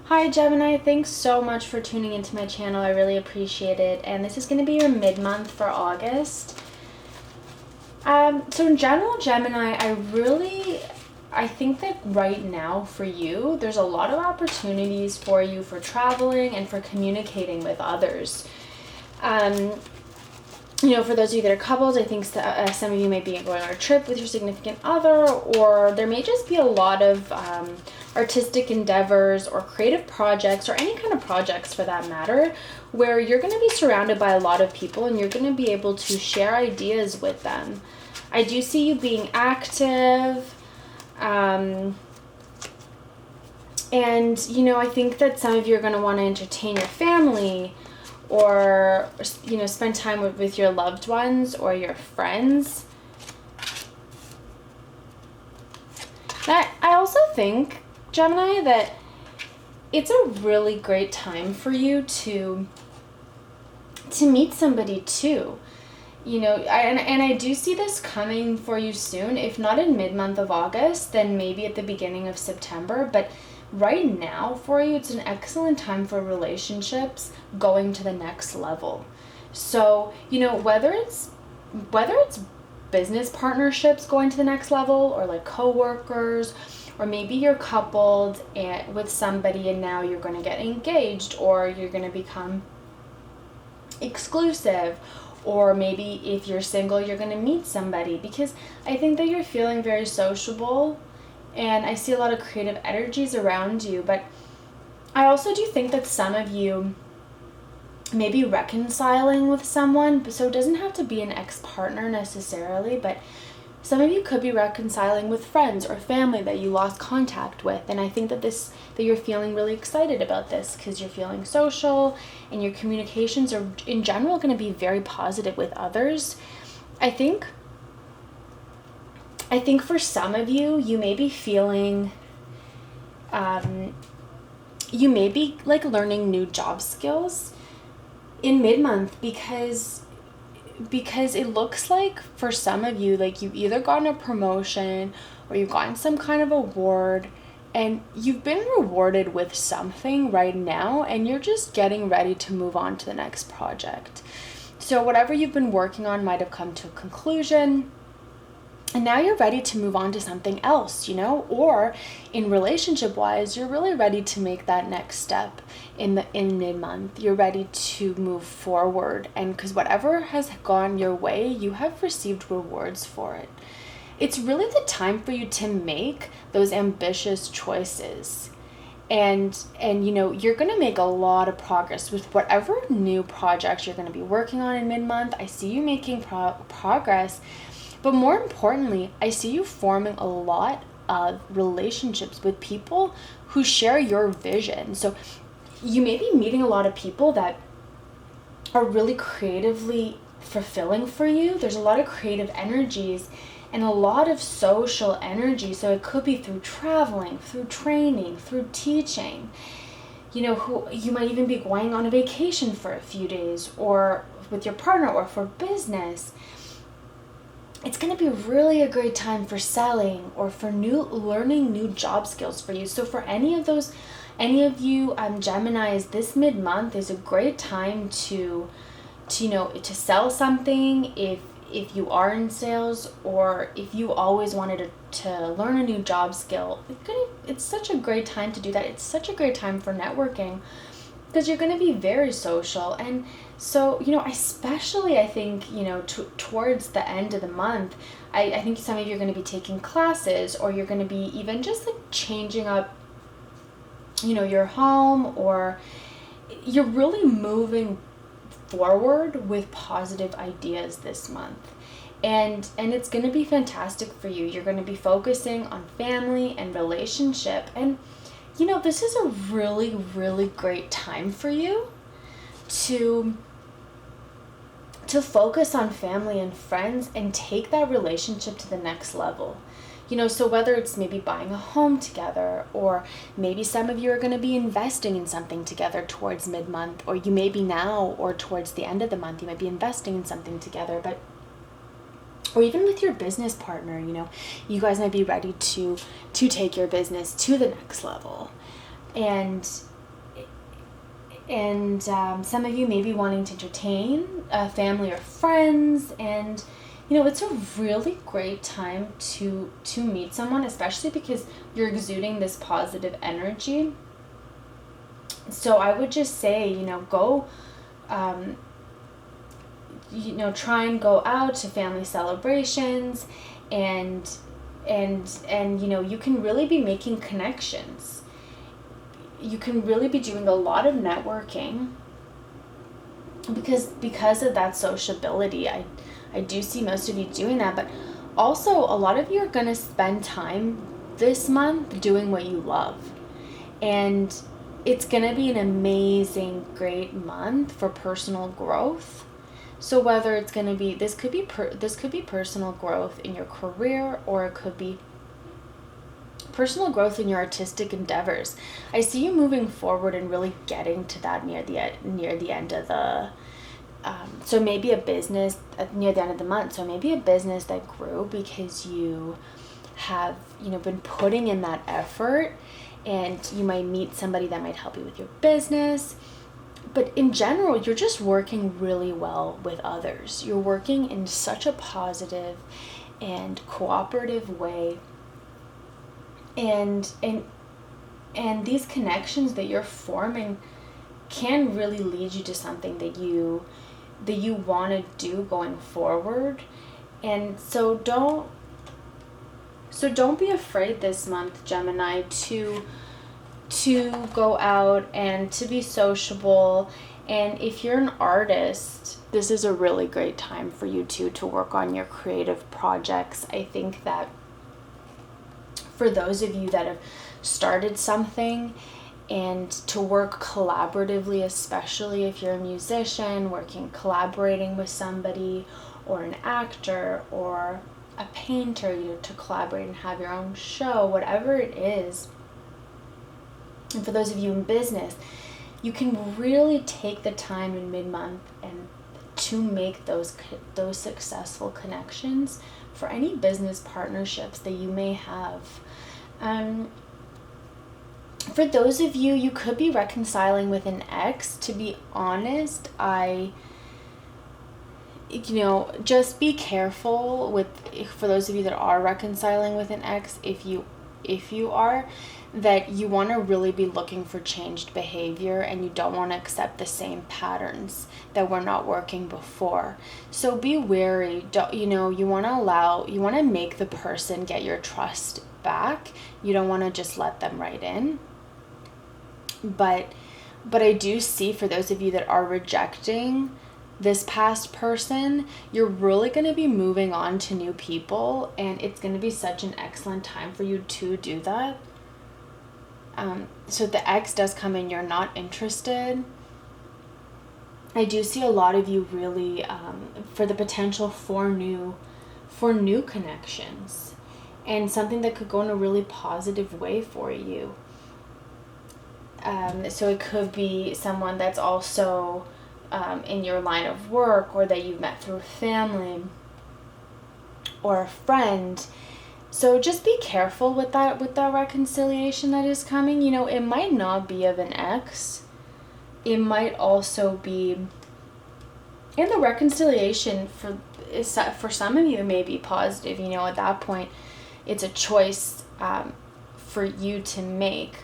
Hi Gemini, thanks so much for tuning into my channel. I really appreciate it. And this is going to be your mid-month for August. So in general, Gemini, I think that right now for you, there's a lot of opportunities for you for traveling and for communicating with others. For those of you that are couples, I think some of you may be going on a trip with your significant other, or there may just be a lot of artistic endeavors or creative projects, or any kind of projects for that matter, where you're going to be surrounded by a lot of people and you're going to be able to share ideas with them. I do see you being active, and I think that some of you are going to want to entertain your family, or spend time with your loved ones or your friends. I also think, Gemini, that it's a really great time for you to meet somebody too. I do see this coming for you soon, if not in mid-month of August, then maybe at the beginning of September. But right now for you, it's an excellent time for relationships going to the next level. So, whether it's business partnerships going to the next level, or like co-workers, or maybe you're coupled with somebody and now you're going to get engaged, or you're going to become exclusive, or maybe if you're single, you're going to meet somebody, because I think that you're feeling very sociable and I see a lot of creative energies around you. But I also do think that some of you may be reconciling with someone, so it doesn't have to be an ex-partner necessarily, but some of you could be reconciling with friends or family that you lost contact with. And I think that you're feeling really excited about this because you're feeling social and your communications are in general going to be very positive with others. I think for some of you, you may be feeling, you may be like learning new job skills in mid-month, because it looks like for some of you, like you've either gotten a promotion or you've gotten some kind of award and you've been rewarded with something right now and you're just getting ready to move on to the next project. So whatever you've been working on might have come to a conclusion, and now you're ready to move on to something else, or in relationship wise, you're really ready to make that next step in mid-month. You're ready to move forward, and because whatever has gone your way, you have received rewards for it. It's really the time for you to make those ambitious choices. And you're going to make a lot of progress with whatever new projects you're going to be working on in mid-month. I see you making progress. But more importantly, I see you forming a lot of relationships with people who share your vision. So you may be meeting a lot of people that are really creatively fulfilling for you. There's a lot of creative energies and a lot of social energy. So it could be through traveling, through training, through teaching. Who you might even be going on a vacation for a few days, or with your partner, or for business. It's going to be really a great time for selling or for learning new job skills for you. So for any of you Geminis, this mid-month is a great time to sell something if you are in sales, or if you always wanted to learn a new job skill. It's such a great time to do that. It's such a great time for networking, because you're going to be very social. And so, especially I think, towards the end of the month, I think some of you are going to be taking classes, or you're going to be even just like changing up, your home, or you're really moving forward with positive ideas this month. And it's going to be fantastic for you. You're going to be focusing on family and relationship. And this is a really, really great time for you to focus on family and friends and take that relationship to the next level. So whether it's maybe buying a home together, or maybe some of you are going to be investing in something together towards mid-month, or you may be now, or towards the end of the month, you might be investing in something together. Or even with your business partner, you guys might be ready to take your business to the next level. And And some of you may be wanting to entertain family or friends, and it's a really great time to meet someone, especially because you're exuding this positive energy. So I would just say, go, try and go out to family celebrations, and you can really be making connections. You can really be doing a lot of networking because of that sociability. I do see most of you doing that, but also a lot of you are going to spend time this month doing what you love. And it's going to be an amazing, great month for personal growth. So whether it's going to be, this could be personal growth in your career, or it could be personal growth in your artistic endeavors. I see you moving forward and really getting to that near the end of the so maybe a business near the end of the month. So maybe a business that grew because you have been putting in that effort, and you might meet somebody that might help you with your business. But in general, you're just working really well with others. You're working in such a positive and cooperative way. And these connections that you're forming can really lead you to something that you want to do going forward. And so don't be afraid this month, Gemini, to go out and to be sociable. And if you're an artist, this is a really great time for you to work on your creative projects. I think that for those of you that have started something, and to work collaboratively, especially if you're a musician, collaborating with somebody, or an actor, or a painter, to collaborate and have your own show, whatever it is. And for those of you in business, you can really take the time in mid-month and to make those successful connections for any business partnerships that you may have. For those of you, you could be reconciling with an ex. To be honest, just be careful for those of you that are reconciling with an ex, if you are, that you want to really be looking for changed behavior, and you don't want to accept the same patterns that were not working before. So be wary. You want to make the person get your trust back. You don't want to just let them right in. But I do see, for those of you that are rejecting this past person, you're really going to be moving on to new people, and it's going to be such an excellent time for you to do that. So the ex does come in, you're not interested. I do see a lot of you really for the potential for new connections, and something that could go in a really positive way for you. So it could be someone that's also in your line of work, or that you've met through family or a friend. So just be careful with that reconciliation that is coming. It might not be of an ex. It might also be, and the reconciliation for some of you, it may be positive. At that point, it's a choice for you to make.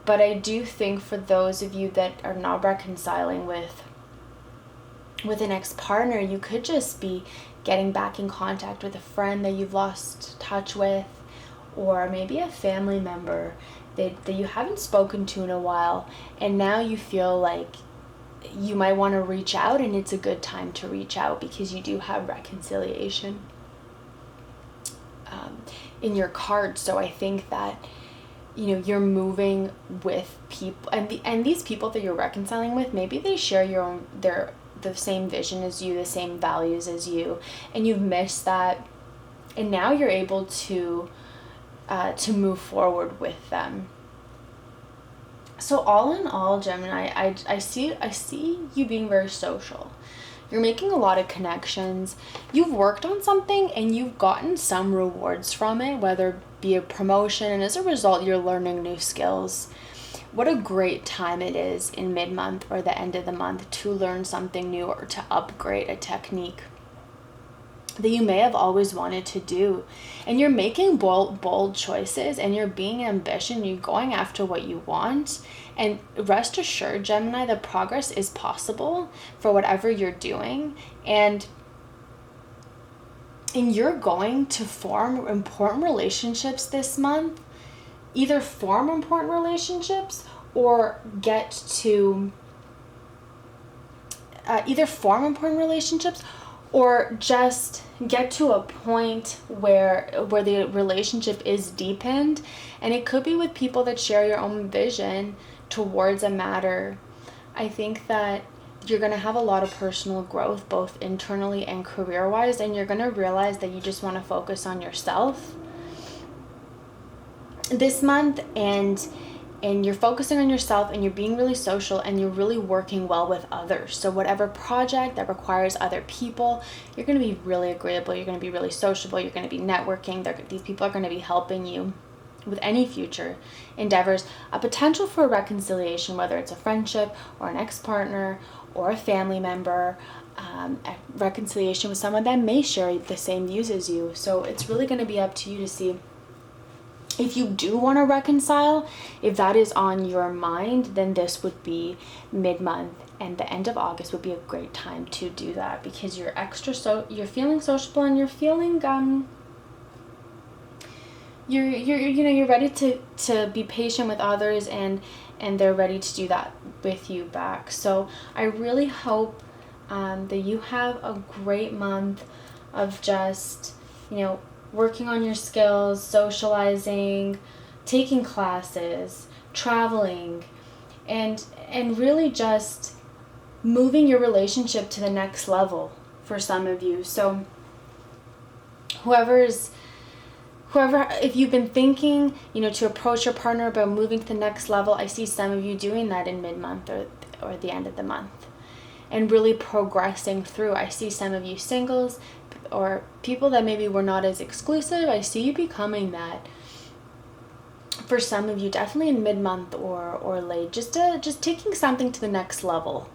But I do think for those of you that are not reconciling with an ex-partner, you could just be getting back in contact with a friend that you've lost touch with, or maybe a family member that you haven't spoken to in a while, and now you feel like you might want to reach out, and it's a good time to reach out because you do have reconciliation in your card. So I think that you're moving with people, and these people that you're reconciling with, maybe they share the same vision as you, the same values as you, and you've missed that, and now you're able to move forward with them. So all in all, Gemini, I see you being very social. You're making a lot of connections. You've worked on something and you've gotten some rewards from it, whether it be a promotion, and as a result, you're learning new skills. what a great time it is in mid-month or the end of the month to learn something new or to upgrade a technique that you may have always wanted to do. And you're making bold choices, and you're being ambitious, you're going after what you want. And rest assured, Gemini, the progress is possible for whatever you're doing. And you're going to form important relationships this month. Either form important relationships or get to or just get to a point where the relationship is deepened. And it could be with people that share your own vision towards a matter. I think that you're going to have a lot of personal growth, both internally and career-wise, and you're going to realize that you just want to focus on yourself this month, and you're focusing on yourself, and you're being really social, and you're really working well with others. So whatever project that requires other people, you're going to be really agreeable, you're going to be really sociable, you're going to be networking. These people are going to be helping you with any future endeavors. A potential for reconciliation, whether it's a friendship or an ex-partner or a family member, a reconciliation with someone that may share the same views as you. So it's really going to be up to you to see if you do want to reconcile. If that is on your mind, then this would be mid-month, and the end of August would be a great time to do that, because you're you're feeling sociable, and you're feeling you're ready to be patient with others, and they're ready to do that with you back. So I really hope that you have a great month of just, working on your skills, socializing, taking classes, traveling, and really just moving your relationship to the next level for some of you. So whoever, if you've been thinking, to approach your partner about moving to the next level, I see some of you doing that in mid-month or the end of the month, and really progressing through. I see some of you singles or people that maybe were not as exclusive. I see you becoming that. For some of you, definitely in mid-month or late, just taking something to the next level,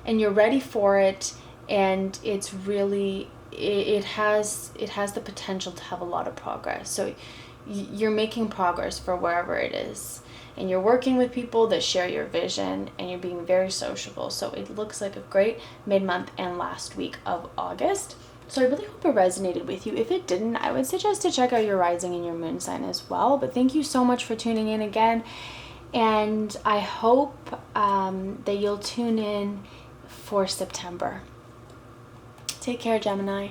and you're ready for it, and it's really, it has the potential to have a lot of progress. So you're making progress for wherever it is, and you're working with people that share your vision, and you're being very sociable. So it looks like a great mid-month and last week of August. So I really hope it resonated with you. If it didn't, I would suggest to check out your rising and your moon sign as well. But thank you so much for tuning in again. And I hope that you'll tune in for September. Take care, Gemini.